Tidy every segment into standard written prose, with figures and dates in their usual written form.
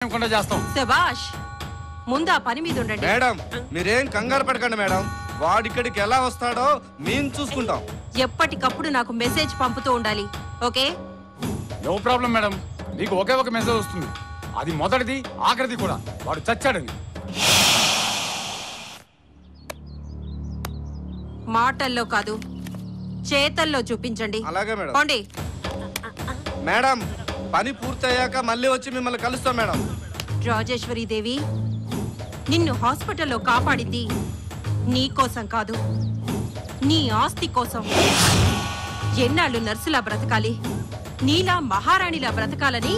చేస్తాం. శభాష్, ముందు ఆ పని మీద ఉండండి. మేడం మీరేం కంగారు పడకండి మేడం, వాడిక్కడికి ఎలా వస్తాడో మేము చూసుకుంటాం. ఎప్పటికప్పుడు నాకు మెసేజ్ పంపుతూ ఉండాలి, ఓకే? నో ప్రాబ్లం మేడం, నీకు ఒకే ఒక మెసేజ్ వస్తుంది, అది మొదటిది ఆఖరిది కూడా. వాడు చచ్చాడని. మాటల్లో కాదు, చేతల్లో చూపించండి. అలాగే మేడం. పోండి. మేడం పని పూర్తయ్యాక మళ్ళీ వచ్చి మిమ్మల్ని కలుస్తాం మేడం. రాజేశ్వరి దేవి, నిన్ను హాస్పిటల్లో కాపాడింది నీ కోసం కాదు, నీ ఆస్తి కోసం. ఎన్నాళ్ళు నర్సులా బ్రతకాలి, నీలా మహారాణిలా బ్రతకాలని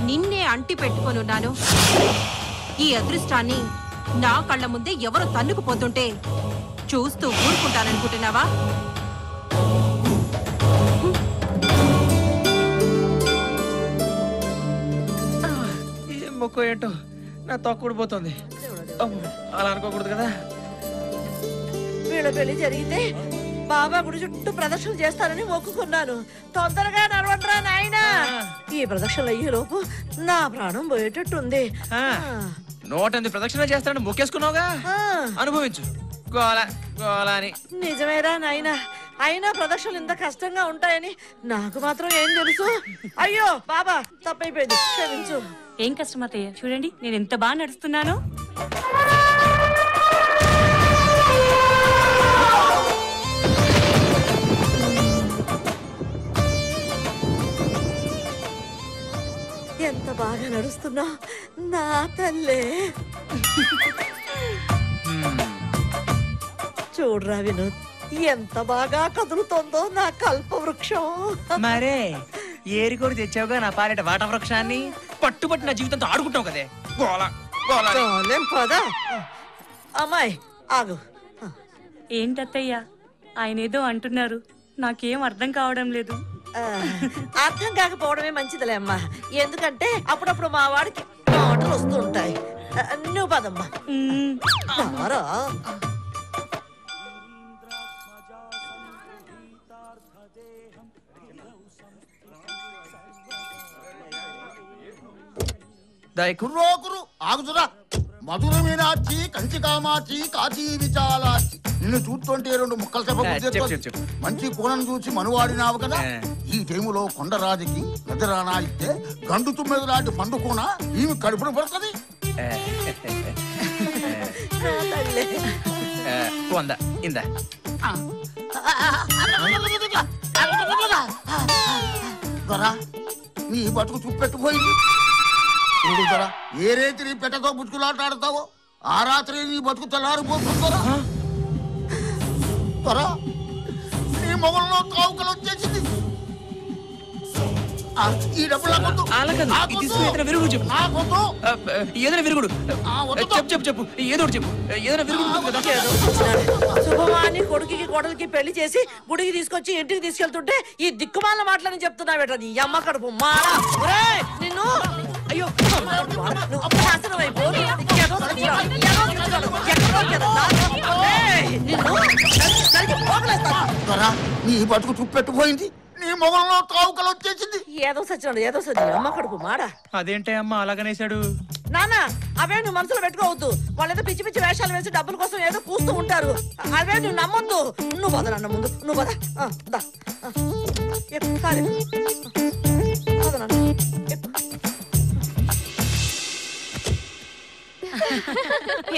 నిన్నే అంటి పెట్టుకొనున్నాను. ఈ అదృష్టాన్ని నా కళ్ళ ముందే ఎవరు తన్నుకుపోతుంటే చూస్తూ ఊరుకుంటాననుకుంటున్నావా? మొక్క ఏంటో నా తొక్కుడిపోతుంది. అలా అనుకోకూడదు కదా. వీళ్ళ పెళ్లి జరిగితే బాబా గుడి చుట్టూ ప్రదక్షిణ చేస్తానని మొక్కుకున్నాను. తొందరగా నడవండ్రా నాయనా. ఈ ప్రదక్షిణలు అయ్యే లోపు నా ప్రాణం పోయేటట్టుంది. 108 ప్రదక్షిణ చేస్తానని మొక్కేసుకున్నావుగా, అనుభవించు. గోల గోల అని. నిజమేరా నాయనా, అయినా ప్రదక్షిణలు ఇంత కష్టంగా ఉంటాయని నాకు మాత్రం ఏం తెలుసు. అయ్యో బాబా, తప్పైపోయింది, క్షమించు. ఏం కష్టం అత్తయ్య, చూడండి నేను ఎంత బాగా నడుస్తున్నానో. ఎంత బాగా నడుస్తున్నా నా తల్లే. చూడరా వినోద్, ఎంత బాగా కదులుతోందో నా కల్పవృక్షం. మరే ఏరికోరి తెచ్చావుగా నా పాలిట వాట వృక్షాన్ని. పట్టుబట్టి నా జీవితంతో ఆడుకుంటావు కదే. గోల గోల. పదా అమ్మాయి ఆగు. ఏంటత్తయ్య ఆయన ఏదో అంటున్నారు, నాకేం అర్థం కావడం లేదు. అర్థం కాకపోవడమే మంచిదిలే అమ్మా, ఎందుకంటే అప్పుడప్పుడు మా వాడికి మాటలు వస్తూ ఉంటాయి. నువ్వు పదమ్మా. ఆగుతురా. మధుర మీనాచి, కంచి కామాచి, కాశీ విశాలాచి. నిన్ను చూస్తుంటే 2 ముక్కలు చెప్ప. మంచి కోణం చూసి మనువాడినావు కదా. ఈ టైములో కొండరాజుకి నిద్రానా ఇస్తే గండు తుమ్మెద లాంటి పండు కూన ఈమె కడుపును పడుతుంది. నీ బతుకు చూపెట్టుపోయింది. ఏ రేతి నీ పెట్టతో బుచ్చుకులాట ఆడతావో ఆ రాత్రి నీ బతుకు తెల్లారిపోతుందరా. నీ మొగల్లో కావుకలు వచ్చేసింది. ఈ డబ్బులు శుభమాని కొడుకుకి కోడలికి పెళ్లి చేసి గుడికి తీసుకొచ్చి ఇంటికి తీసుకెళ్తుంటే ఈ దిక్కుమాల మాటలని చెప్తున్నావేట నీ అమ్మ కడుపు మారా. నిన్ను అయ్యో నీ బతుకు చూపెట్టుపోయింది. నీ మొగల్లో కావుకలు వచ్చేసింది. ఏదో సచ్చినాడు, ఏదో సచ్చి అమ్మ కడుపు మాడా. అదేంటే అమ్మ అలాగనేసాడు. నాన్న అవే నువ్వు మనసులో పెట్టుకోవద్దు. వాళ్ళేదో పిచ్చి పిచ్చి వేషాలు వేసి డబ్బుల కోసం ఏదో కూస్తూ ఉంటారు. అవే నువ్వు నమ్మొద్దు. నువ్వు పద నాన్న, ముందు నువ్వు పద.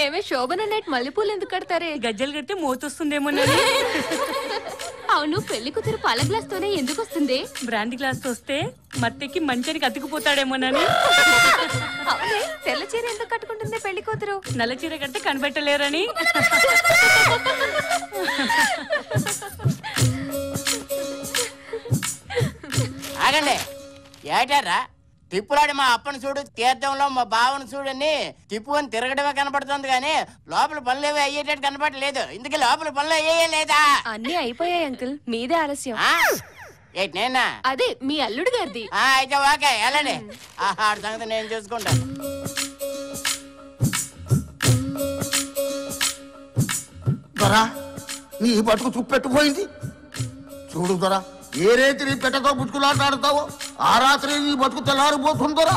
ఏమే శోభన నైట్ మల్లెపూలు ఎందుకు కడతారే? గజ్జలు కడితే మోతొస్తుందేమో. అవును, పెళ్లి కూతురు పాల గ్లాస్ తోనే ఎందుకు వస్తుంది? బ్రాండీ గ్లాస్ తో వస్తే మత్తెక్కి మంచానికి అతుకుపోతాడేమోనని. అవునే, తెల్ల చీర ఎందుకు కట్టుకుంటుంది పెళ్లి కూతురు? నల్ల చీర కడితే కనిపెట్టలేరని. ఆగండి, ఏటారా తిప్పులాడి మా అప్పని చూడు, తీర్థంలో మా బావను చూడని తిప్పుకొని తిరగడమే కనపడుతుంది కానీ లోపల పనులు ఏవి అయ్యేటట్టు కనపడలేదు. ఇందుకే లోపల పనులు అయ్యే లేదా? అన్ని అయిపోయాయి అంకుల్, మీదే ఆలస్యం. ఏంటి నేనా? అదే మీ అల్లుడు గారిది. అయితే ఓకే వెళ్ళండి, ఆడ సంగతి నేను చూసుకుంటాను. నీ బతుకు చూపెట్టుపోయింది. చూడు దొరా, ఏ రేతి నీ పెట్టతో బుచ్చుకులాట ఆడతావో ఆ రాత్రి నీ బతుకు తెల్లారిపోతుందోరా.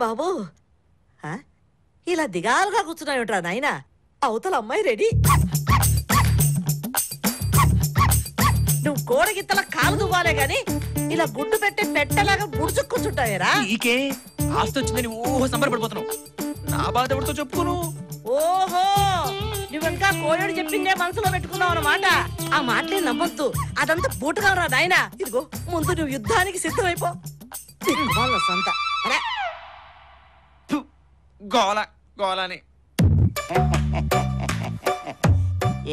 బాబు ఇలా దిగాలుగా కూర్చున్నావుట్రా నాయనా అవతల అమ్మాయి రెడీ నువ్వు కోడగిత్తల కాలు దువ్వాలే గాని ఇలా గుడ్డు పెట్టి పెట్టలాగా ముడుచుక్కుంటుంటావేరా నీకే ఆస్తి వచ్చిందని ఓహో సంబరపడిపోతున్నావు నా బాధ ఎవరితో చెప్పుకోను ఓహో నువ్వింకా కోయోడు చెప్పిందే మనసులో పెట్టుకున్నావు అన్నమాట ఆ మాటలే నమ్మొద్దు అదంతా బూటకవరా నాయనా ఇదిగో ముందు నువ్వు యుద్ధానికి సిద్ధమైపో వాళ్ళ సొంత గోల గోలని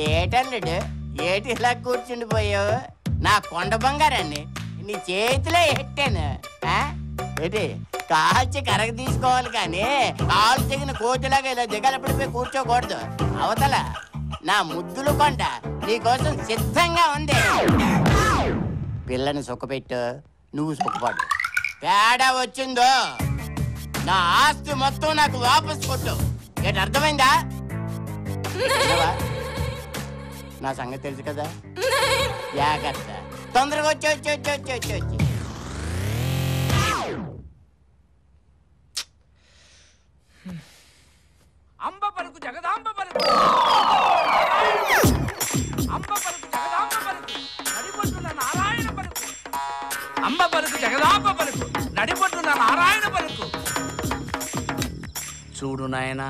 ఏటల్లుడు ఏటి ఇలా కూర్చుండిపోయావు నా కొండ బంగారాన్ని నీ చేతిలో ఎట్టాను ఏంటి కాల్చి కరగ తీసుకోవాలి కానీ కాలు తెగిన కోతిలాగా ఇలా దిగలపడిపోయి కూర్చోకూడదు అవతల నా ముద్దులు కొండ నీకోసం సిద్ధంగా ఉంది పిల్లని సుఖపెట్టు నువ్వు సుఖపడు తేడా వచ్చిందో నా ఆస్తి మొత్తం నాకు వాపస్ కొట్టు ఏంటి అర్థమైందా నా సంగతి తెలుసు కదా జాగ్రత్త తొందరగా వచ్చి అంబ పలుకు జగదాంబ పలుకు అంబ పలుకు జగదాంబ పలుకు నడిపొట్టున నారాయణ పలుకు అంబ పలుకు జగదాంబ పలుకు నడిపొట్టున నారాయణ పలుకు. చూడు నాయనా,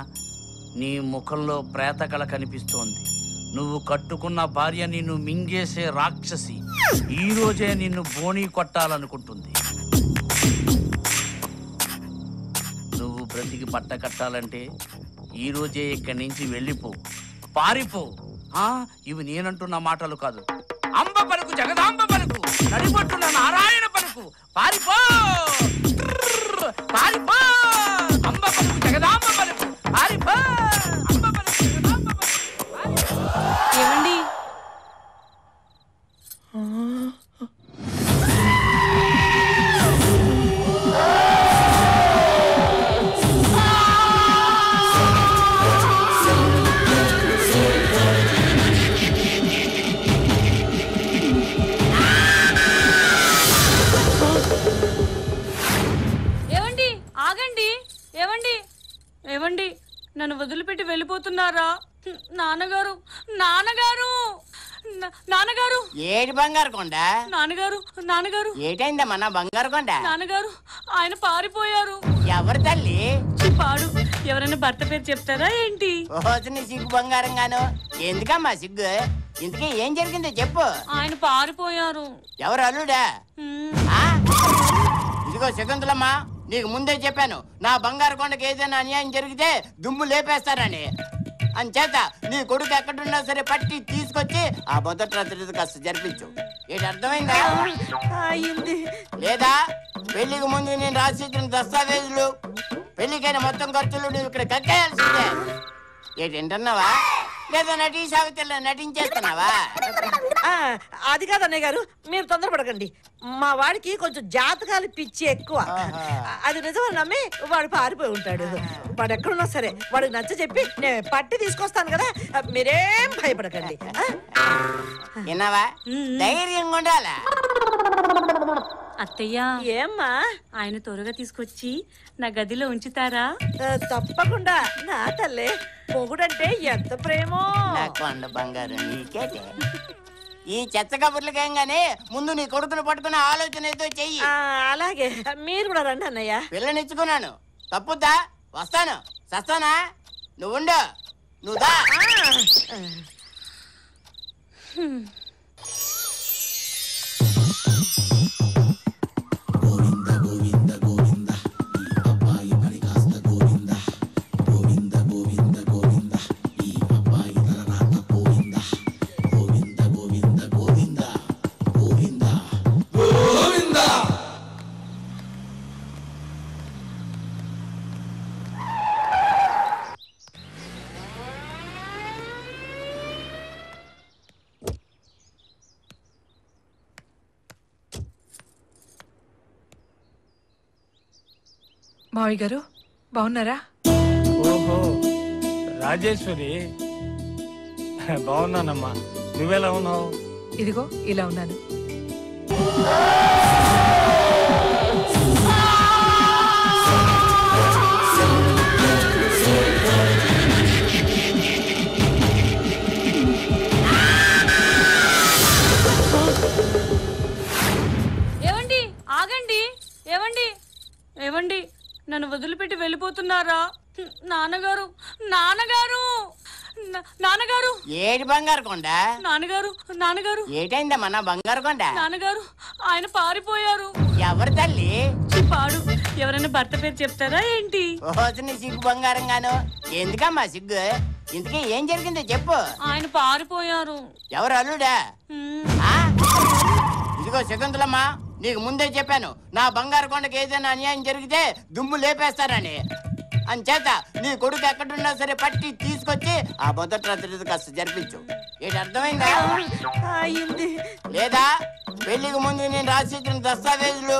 నీ ముఖంలో ప్రేతకళ కనిపిస్తోంది. నువ్వు కట్టుకున్న భార్య నిన్ను మింగేసే రాక్షసి ఈ రోజే నిన్ను బోణీ కొట్టాలనుకుంటుంది. నువ్వు బ్రతికి బట్ట కట్టాలంటే ఈ రోజే ఇక్కడి నుంచి వెళ్ళిపో, పారిపో. ఇవి నేనంటున్న మాటలు కాదు. అంబ పలుకు జగదాంబ పలుకు నడిపొట్టున నారాయణ పలుకు పారిపో పారిపో. అంబ పలుకు జగదాంబ పలుకు పారిపో. అంబ పలుకు జగదాంబ పలుకు. ఏమండి ఏవండి నన్ను వదిలిపెట్టి వెళ్ళిపోతున్నారా? నాన్నగారు నాన్నగారు నాన్నగారు. ఏడి బంగారు కొండ? నాన్నగారు నాన్నగారు. ఏటైందమ్మా నా బంగారు కొండ? నాన్నగారు ఆయన పారిపోయారు. ఎవరు తల్లి? పాడు. ఎవరైనా భర్త పేరు చెప్తారా ఏంటి? ఓహోని సిగ్గు బంగారం గాను. ఎందుకమ్మా సిగ్గు? ఇంతకీ ఏం జరిగిందో చెప్పు. ఆయన పారిపోయారు. ఎవరు అల్లుడా? ఇదిగో శకుంతలమ్మా, నీకు ముందే చెప్పాను నా బంగారు కొండకి ఏదైనా అన్యాయం జరిగితే దుమ్ము లేపేస్తానని. అంచేత నీ కొడుకు ఎక్కడున్నా సరే పట్టి తీసుకొచ్చి ఆ మొదటి రాత్రి కాస్త జరిపించు. ఏంటి అర్థమైందా? లేదా పెళ్లికి ముందు నేను రాసిచ్చిన దస్తావేజులు, పెళ్లికైన మొత్తం ఖర్చులు నువ్వు ఇక్కడ కక్కేయాల్సిందే. ఏంటంటున్నావా? లేదా నటీ సావిత్రిలో నటించేస్తున్నావా? అది కాదు అన్నయ్య గారు, మీరు తొందరపడకండి. మా వాడికి కొంచెం జాతకాలు పిచ్చి ఎక్కువ. అది నిజమని నమ్మి వాడు పారిపోయి ఉంటాడు. వాడు ఎక్కడున్నా సరే వాడికి నచ్చ చెప్పి నేను పట్టి తీసుకొస్తాను కదా, మీరేం భయపడకండి. విన్నావా? ధైర్యంగా ఉండాలా? అత్తయ్య ఏమ్మా, ఆయన త్వరగా తీసుకొచ్చి నా గదిలో ఉంచుతారా? తప్పకుండా నా తల్లే. మొగుడంటే ఎంత ప్రేమో. నా కొండ బంగారం నీకేటే. ఈ చెత్త కబుర్లకేం గానీ ముందు నీ కొడుకును పట్టుకునే ఆలోచన ఏదో చెయ్యి. అలాగే, మీరు కూడా రండి అన్నయ్య. పిల్లనిచ్చుకున్నాను, తప్పుద్దా? వస్తాను, సస్తానా? నువ్వుండు, నువ్వు దా. మావయ్య గారు బాగున్నారా? ఓహో రాజేశ్వరి, బాగున్నానమ్మా. నువ్వెలా ఉన్నావు? ఇదిగో ఇలా ఉన్నాను. ఏవండి ఏవండి నన్ను వదిలిపెట్టి వెళ్ళిపోతున్నారా? నాన్నగారు నాన్నగారు నాన్నగారు ఏటి బంగారు కొండ? నాన్నగారు నాన్నగారు ఏటైందమ్మా నా బంగారు కొండ? నాన్నగారు ఆయన పారిపోయారు. ఎవరు తల్లి? పాడు. ఎవరైనా భర్త పేరు చెప్తారా ఏంటి? నీ సిగ్గు బంగారం గాను. ఎందుకమ్మా సిగ్గు? ఇంతకీ ఏం జరిగిందో చెప్పు. ఆయన పారిపోయారు. ఎవరు అల్లుడా? ఇదిగో శకుంతలమ్మా, నీకు ముందే చెప్పాను నా బంగారు కొండకి ఏదైనా అన్యాయం జరిగితే దుమ్ము లేపేస్తానని. అంచేత నీ కొడుకు ఎక్కడున్నా సరే పట్టి తీసుకొచ్చి ఆ మొదటి రాత్రి కాస్త జరిపించు. ఏంటి అర్థమైందా? లేదా పెళ్లికి ముందు నేను రాసిచ్చిన దస్తావేజులు,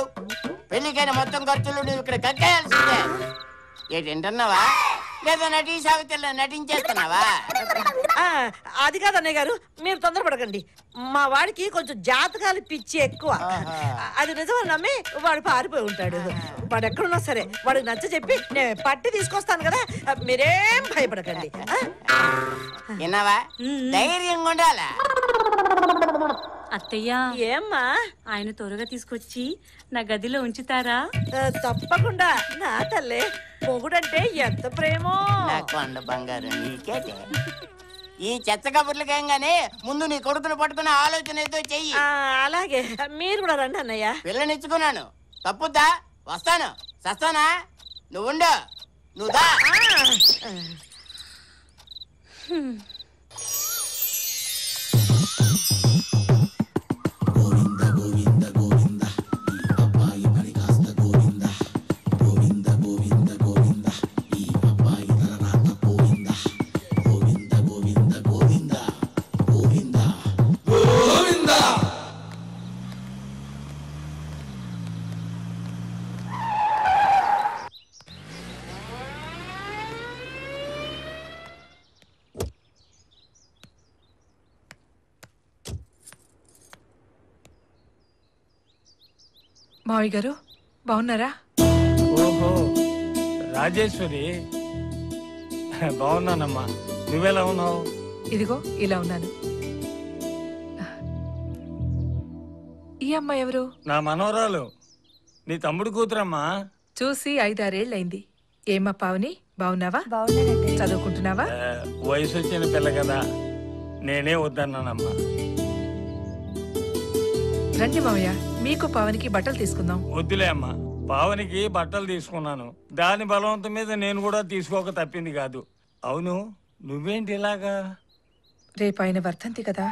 పెళ్లికైన మొత్తం ఖర్చులు నువ్వు ఇక్కడ కక్కేయాల్సిందే. ఏంటంటున్నావా? లేదా నటీ సావిత్రిలో నటించేస్తున్నావా? అది కాదు అన్నయ్య గారు, మీరు తొందరపడకండి. మా వాడికి కొంచెం జాతకాలు పిచ్చి ఎక్కువ. అది నిజమని నమ్మి వాడు పారిపోయి ఉంటాడు. వాడు ఎక్కడున్నా సరే వాడికి నచ్చ చెప్పి నేను పట్టి తీసుకొస్తాను కదా, మీరేం భయపడకండి. విన్నావా? ధైర్యంగా ఉండాలా? అత్తయ్య ఏమ్మా, ఆయన త్వరగా తీసుకొచ్చి నా గదిలో ఉంచుతారా? తప్పకుండా నా తల్లే. మొగుడంటే ఎంత ప్రేమో. నా కొండ బంగారు నీకేటే. ఈ చెత్త కబుర్లకేం గానీ ముందు నీ కొడుకును పట్టుకునే ఆలోచన ఏదో చెయ్యి. అలాగే, మీరు కూడా రండి అన్నయ్య. పిల్లనిచ్చుకున్నాను, తప్పుద్దా? వస్తాను, సస్తానా? నువ్వుండు, నువ్వు దా. మావయ్య గారు బాగున్నారా? ఓహో రాజేశ్వరి, బాగున్నానమ్మా. నువ్వెలా ఉన్నావు? ఇదిగో ఇలా ఉన్నాను. ఈ అమ్మాయి ఎవరు? నా మనవరాలు, నీ తమ్ముడు కూతురమ్మా. చూసి 5-6 ఏళ్ళైంది. ఏమ్మా పావని, బాగున్నావా? చదువుకుంటున్నావా? వయసు వచ్చిన పిల్ల కదా, నేనే వద్దన్నానమ్మా. రండి మావయ్య, మీకు పావనికి బట్టలు తీసుకుందాం. వద్దులే అమ్మా, పావనికి బట్టలు తీసుకున్నాను. దాని బలవంతం మీద నేను కూడా తీసుకోక తప్పింది కాదు. అవును, నువ్వేంటి ఇలాగా? రేపు ఆయన వర్ధంతి కదా,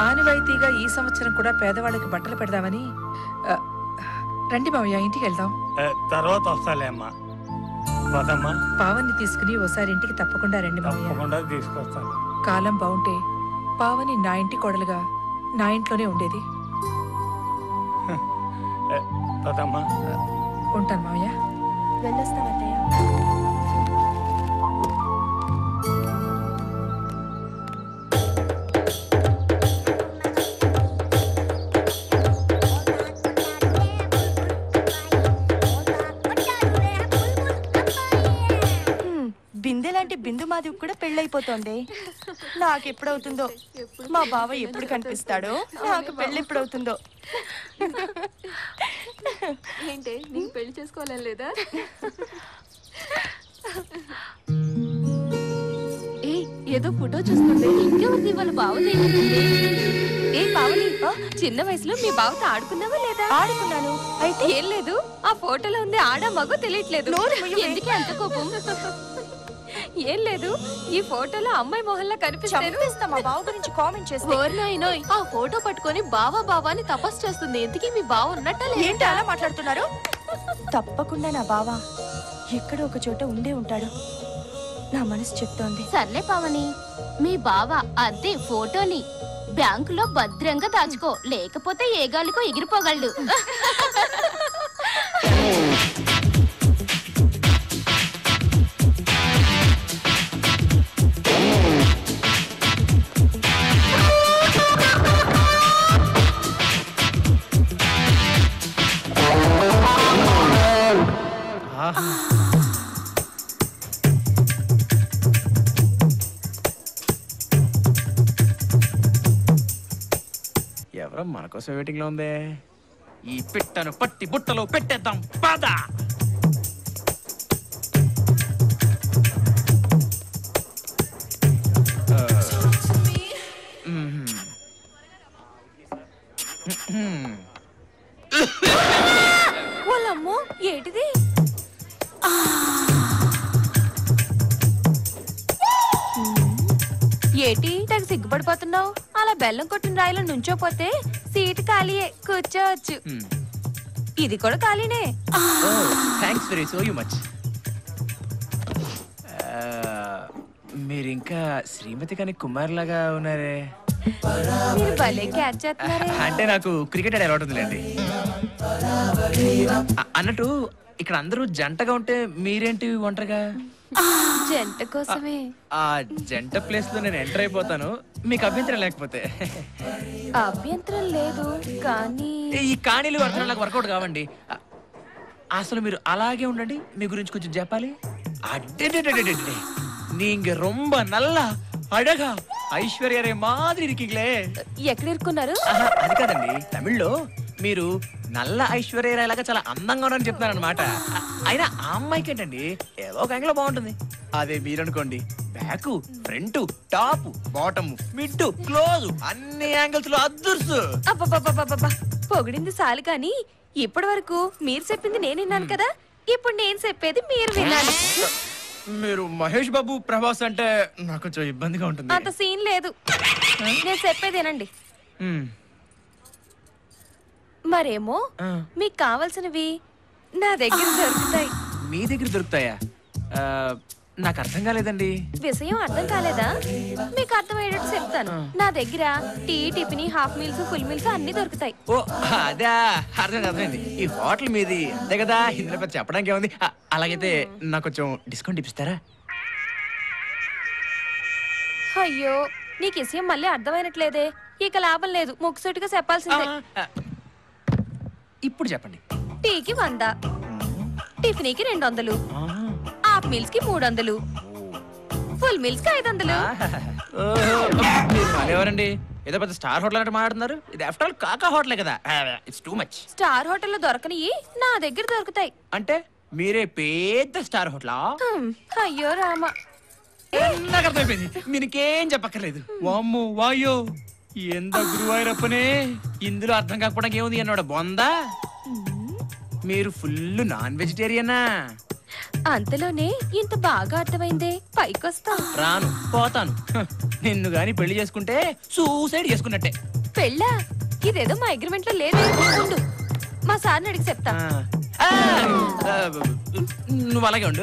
ఆనవాయితీగా ఈ సంవత్సరం కూడా పేదవాళ్ళకి బట్టలు పెడదామని. రండి మావయ్య, ఇంటికి వెళ్దాం. తర్వాత వస్తాలే అమ్మా. పదమ్మా. పావన్ని తీసుకుని ఓసారి ఇంటికి తప్పకుండా రండి మావయ్య. తప్పకుండా తీసుకొస్తాను. కాలం బాగుంటే పావని నా ఇంటి కోడలుగా నా ఇంట్లోనే ఉండేది. పదమ్మా. ఉంటాను మావయ్య. వెళ్ళొస్తామయ్య. బిందెలాంటి బిందు మాధవి కూడా పెళ్ళైపోతోంది. నాకు ఎప్పుడవుతుందో, మా బావ ఎప్పుడు కనిపిస్తాడో, నాకు పెళ్ళి ఎప్పుడవుతుందో. ఏంటి, నీకు పెళ్లి చేసుకోవాలని లేదా? ఏదో ఫోటో చూస్తుంటే ఇంకెవరిది వాళ్ళ బావది. ఏ పావని, చిన్న వయసులో మీ బావతో ఆడుకున్నావా లేదా? ఆడుకున్నాను. అయితే ఏం లేదు, ఆ ఫోటోలో ఉంది ఆడ మగో తెలియట్లేదు. ఎందుకే అంత కోపం? ఏం లేదు, ఈ ఫోటోలో అమ్మాయి మొహల్లా కనిపిస్తాను. మా బావ గురించి కామెంట్ చేస్తే ఆ ఫోటో పట్టుకొని బావా బావా అని తపస్సు చేస్తుంది. ఎందుకు మీ బావ ఉన్నట్ట? ఏంటి అలా మాట్లాడుతున్నారు? తప్పకుండా నా బావ ఎక్కడో ఒక చోట ఉండే ఉంటాడు, నా మనసు చెప్తోంది. సర్లే పావని, మీ బావ అదే ఫోటోని బ్యాంకులో భద్రంగా దాచుకో, లేకపోతే ఏ గాలికో ఎగిరిపోగలడు. ఎవరో మన కోసం వెయిటింగ్ లో ఉందే. ఈ పిట్టను పట్టి బుట్టలో పెట్టేద్దాం పద. వాళ్ళమ్మో ఏంటిది? ఏటి తెగ సిగ్గుపడిపోతున్నావు? అలా బెల్లం కొట్టిన రాయిలో నుంచోపోతే సీటు ఖాళీయే, కూర్చోవచ్చు. ఇది కూడా ఖాళీనే. Thanks very so much. మీరు ఇంకా శ్రీమతి కానీ కుమార్ లాగా ఉన్నారే. మీరు భలే క్యాచ్ చేస్తున్నారే. అంటే నాకు క్రికెట్ ఆడే అలవాటు ఉందిలేండి. అన్నట్టు ఇక్కడ అందరూ జంటగా ఉంటే మీరేంటి ఒంటరిగా? జంట కోసమే. ఆ జంట ప్లేస్ లో నేను ఎంటర్ అయిపోతాను, మీకు అభ్యంతరం లేకపోతే. అభ్యంతరం లేదు కానీ ఈ కాణీలు అర్థం నాకు వర్కౌట్ కావండి. అసలు మీరు అలాగే ఉండండి, మీ గురించి కొంచెం చెప్పాలి. நீங்க ரொம்ப நல்லா அழகா ஐஸ்வர்யரே மாதிரி இருக்கீங்களே. ఎక్కడ ఇరుక్కున్నారు? అది కాదండి, తమిళ్లో మీరు నల్ల ఐశ్వర్య లాగా చాలా అందంగా ఉన్నారని చెప్తున్నారనమాట. అయినా ఆ అమ్మాయికి ఏంటండి ఏదో ఒక యాంగిల్ బాగుంటుంది. అదే మీరనుకోండి, back front top bottom mid close అన్ని యాంగిల్స్ లో అదుర్సు. అబ్బబ్బబ్బబ్బబ్బా, పొగిడింది చాలు కానీ ఇప్పటి వరకు మీరు చెప్పింది నేను విన్నాను కదా, ఇప్పుడు నేను చెప్పేది మీరు వినాలి. మీరు మహేష్ బాబు ప్రభాస్ అంటే నాకు కొంచెం ఇబ్బందిగా ఉంటుంది. అంత సీన్ లేదు, నేను చెప్పేదేనండి. మరేమో మీకు కావాల్సినవి నా దగ్గర దొరుకుతాయి. మీ దగ్గర దొరుకుతాయా? నాకు అర్థం కాలేదండి. విషయం అర్థం కాలేదా? మీకు అర్థమయ్యేటట్టు చెప్తాను. నా దగ్గర tea, tiffin, half meals, full meals అన్ని దొరుకుతాయి. ఓ అదా, అర్థమైంది. ఈ హోటల్ మీది అంతే కదా, ఇందులో పెద్ద చెప్పడానికి ఏముంది. అలాగైతే నాకు కొంచెం డిస్కౌంట్ ఇప్పిస్తారా? అయ్యో, నీకు విషయం మళ్ళీ అర్థమైనట్లేదే. ఇక లాభం లేదు, ముక్కుసూటిగా చెప్పాల్సిందే. ఇప్పుడు చెప్పండి. టీకి 100, టిఫిన్కి 200, హాఫ్ మీల్స్ కి 300, ఫుల్ మీల్స్ కి 500. ఎవరండి ఏదో పెద్ద స్టార్ హోటల్ అంటే మాట్లాడుతున్నారు? ఇది ఆఫ్టర్ ఆల్ కాకా హోటలే కదా. It's too much. స్టార్ హోటల్లో దొరకనివి నా దగ్గర దొరుకుతాయి. అంటే మీరే పెద్ద స్టార్ హోటలా? అయ్యో రామా, నాకు అర్థమైపోయింది, మీకేం చెప్పక్కర్లేదు. వామ్మో వాయో, ఎంత గురువాయూరప్పనే, ఇందులో అర్థం కాకపోవడానికి ఏముంది అన్నాడు బొందా. మీరు ఫుల్ నాన్ వెజిటేరియనా? అంతలోనే ఇంత బాగా అర్థమైందే, పైకొస్తా. రాను, పోతాను. నిన్ను గాని పెళ్లి చేసుకుంటే సూసైడ్ చేసుకున్నట్టే. పెళ్ళా? ఇదేదో మా అగ్రిమెంట్ లో లేదు. ఉండు, మా సార్ని అడిగి చెప్తా. నువ్వు అలాగే ఉండు.